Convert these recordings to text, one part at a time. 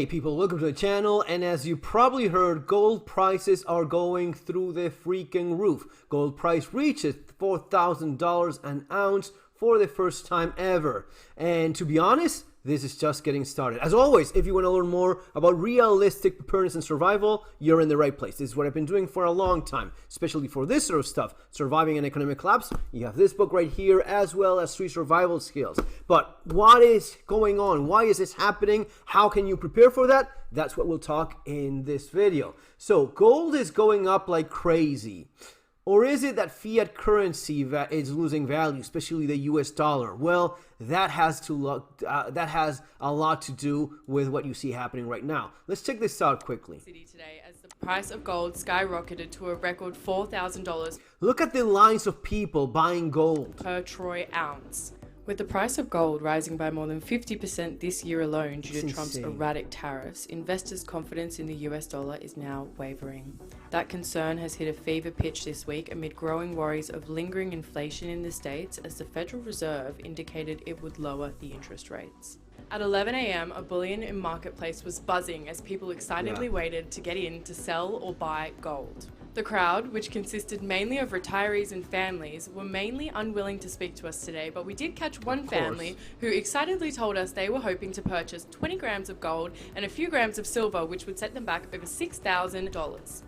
Hey people, welcome to the channel, and as you probably heard, gold prices are going through the freaking roof. Gold price reaches $4,000 an ounce for the first time ever. And to be honest, this is just getting started. As always, if you want to learn more about realistic preparedness and survival, you're in the right place. This is what I've been doing for a long time, especially for this sort of stuff, surviving an economic collapse. You have this book right here, as well as 3 survival skills. But what is going on? Why is this happening? How can you prepare for that? That's what we'll talk in this video. So gold is going up like crazy. Or is it that fiat currency is losing value, especially the US dollar? Well, that has a lot to do with what you see happening right now. Let's check this out quickly. Today, as the price of gold skyrocketed to a record $4,000 Look at the lines of people buying gold per troy ounce. With the price of gold rising by more than 50% this year alone due to Trump's erratic tariffs, investors' confidence in the US dollar is now wavering. That concern has hit a fever pitch this week amid growing worries of lingering inflation in the States as the Federal Reserve indicated it would lower the interest rates. At 11 a.m., a bullion in marketplace was buzzing as people excitedly waited to get in to sell or buy gold. The crowd, which consisted mainly of retirees and families, were mainly unwilling to speak to us today, but we did catch one family who excitedly told us they were hoping to purchase 20 grams of gold and a few grams of silver, which would set them back over $6,000.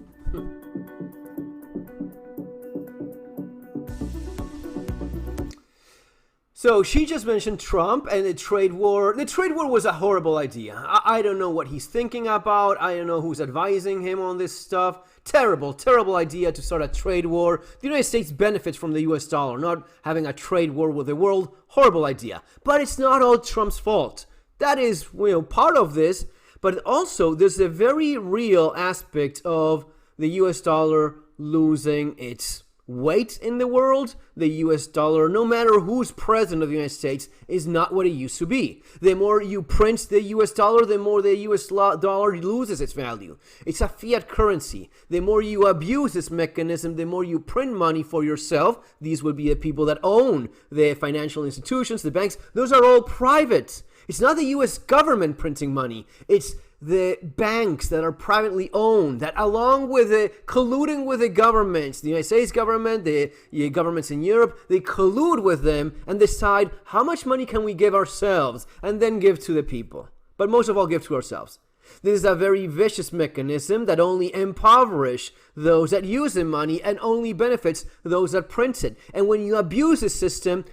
So she just mentioned Trump and the trade war. The trade war was a horrible idea. I don't know what he's thinking about. I don't know who's advising him on this stuff. Terrible, terrible idea to start a trade war. The United States benefits from the US dollar, not having a trade war with the world. Horrible idea. But it's not all Trump's fault. That is, part of this. But also, there's a very real aspect of the US dollar losing its weight in the world. The US dollar, no matter who's president of the United States, is not what it used to be. The more you print the US dollar, the more the US dollar loses its value. It's a fiat currency. The more you abuse this mechanism, the more you print money for yourself. These would be the people that own the financial institutions, the banks. Those are all private. It's not the US government printing money. It's the banks that are privately owned, that along with colluding with the governments, the United States government, the governments in Europe, they collude with them and decide how much money can we give ourselves and then give to the people. But most of all, give to ourselves. This is a very vicious mechanism that only impoverishes those that use the money and only benefits those that print it. And when you abuse the system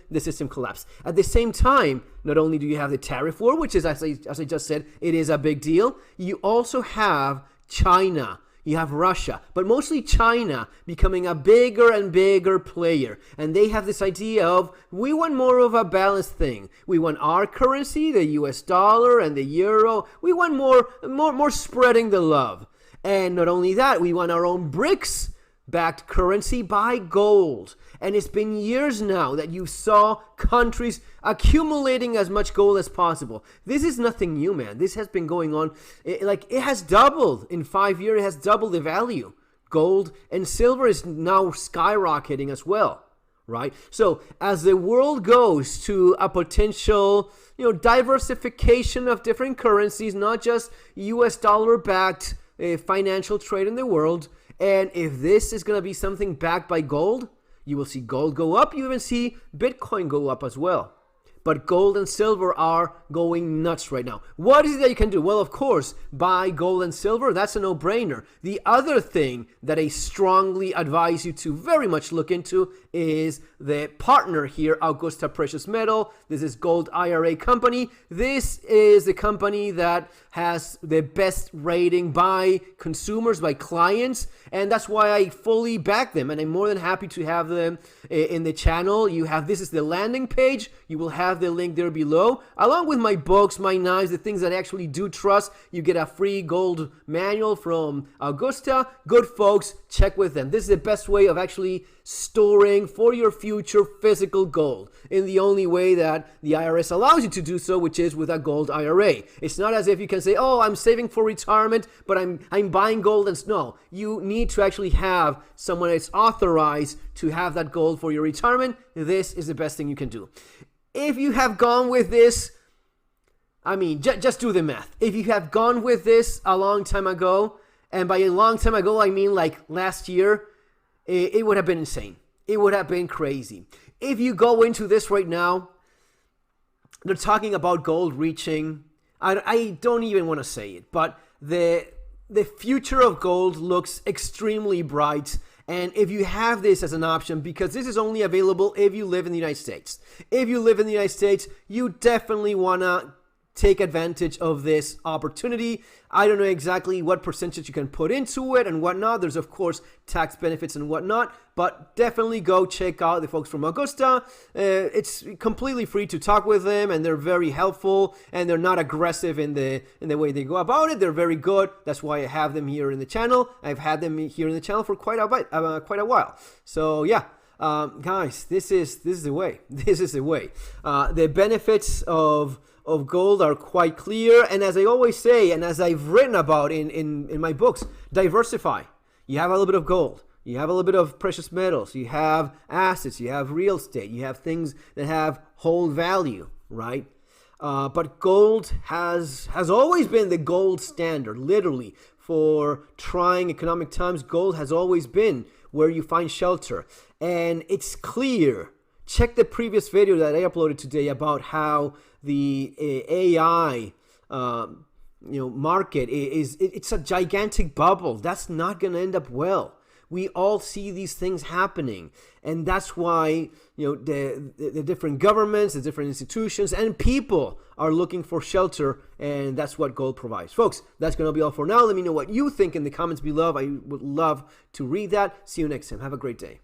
collapses. At the same time, not only do you have the tariff war, which is, as I just said, it is a big deal, you also have China. You have Russia, but mostly China becoming a bigger and bigger player. And they have this idea of, we want more of a balanced thing. We want our currency, the US dollar and the euro. We want more spreading the love. And not only that, we want our own BRICS-backed currency by gold. And it's been years now that you saw countries accumulating as much gold as possible. This is nothing new, man. This has been going on. It has doubled in 5 years. It has doubled the value. Gold and silver is now skyrocketing as well, right? So as the world goes to a potential, diversification of different currencies, not just US dollar-backed financial trade in the world, and if this is going to be something backed by gold, you will see gold go up. You even see Bitcoin go up as well. But gold and silver are going nuts right now. What is it that you can do? Well, of course, buy gold and silver. That's a no-brainer. The other thing that I strongly advise you to very much look into is the partner here, Augusta Precious Metal. This is Gold IRA company. This is the company that has the best rating by consumers, by clients, and that's why I fully back them, and I'm more than happy to have them in the channel. This is the landing page. You will have the link there below, along with my books, my knives, the things that I actually do trust. You get a free gold manual from Augusta. Good folks, check with them. This is the best way of actually storing for your future physical gold in the only way that the IRS allows you to do so, which is with a gold IRA. It's not as if you can say, oh, I'm saving for retirement, but I'm buying gold. And no, you need to actually have someone that's authorized to have that gold for your retirement. This is the best thing you can do. If you have gone with this I mean, just do the math. If you have gone with this a long time ago, and by a long time ago, I mean like last year, it would have been insane. It would have been crazy. If you go into this right now, they're talking about gold reaching, I don't even want to say it, but the future of gold looks extremely bright. And if you have this as an option, because this is only available if you live in the United States. If you live in the United States, you definitely want to take advantage of this opportunity. I don't know exactly what percentage you can put into it and whatnot. There's, of course, tax benefits and whatnot, but definitely go check out the folks from Augusta. It's completely free to talk with them, and they're very helpful, and they're not aggressive in the way they go about it. They're very good. That's why I have them here in the channel. I've had them here in the channel for quite a while. So yeah. Guys, this is the way. This is the way. The benefits of gold are quite clear, and as I always say, and as I've written about in my books, diversify. You have a little bit of gold, you have a little bit of precious metals, you have assets, you have real estate, you have things that have hold value, right? But gold has always been the gold standard, literally. For trying economic times, gold has always been where you find shelter. And it's clear. Check the previous video that I uploaded today about how the AI market it's a gigantic bubble. That's not going to end up well. We all see these things happening, and that's why the different governments, the different institutions, and people are looking for shelter, and that's what gold provides. Folks, that's going to be all for now. Let me know what you think in the comments below. I would love to read that. See you next time. Have a great day.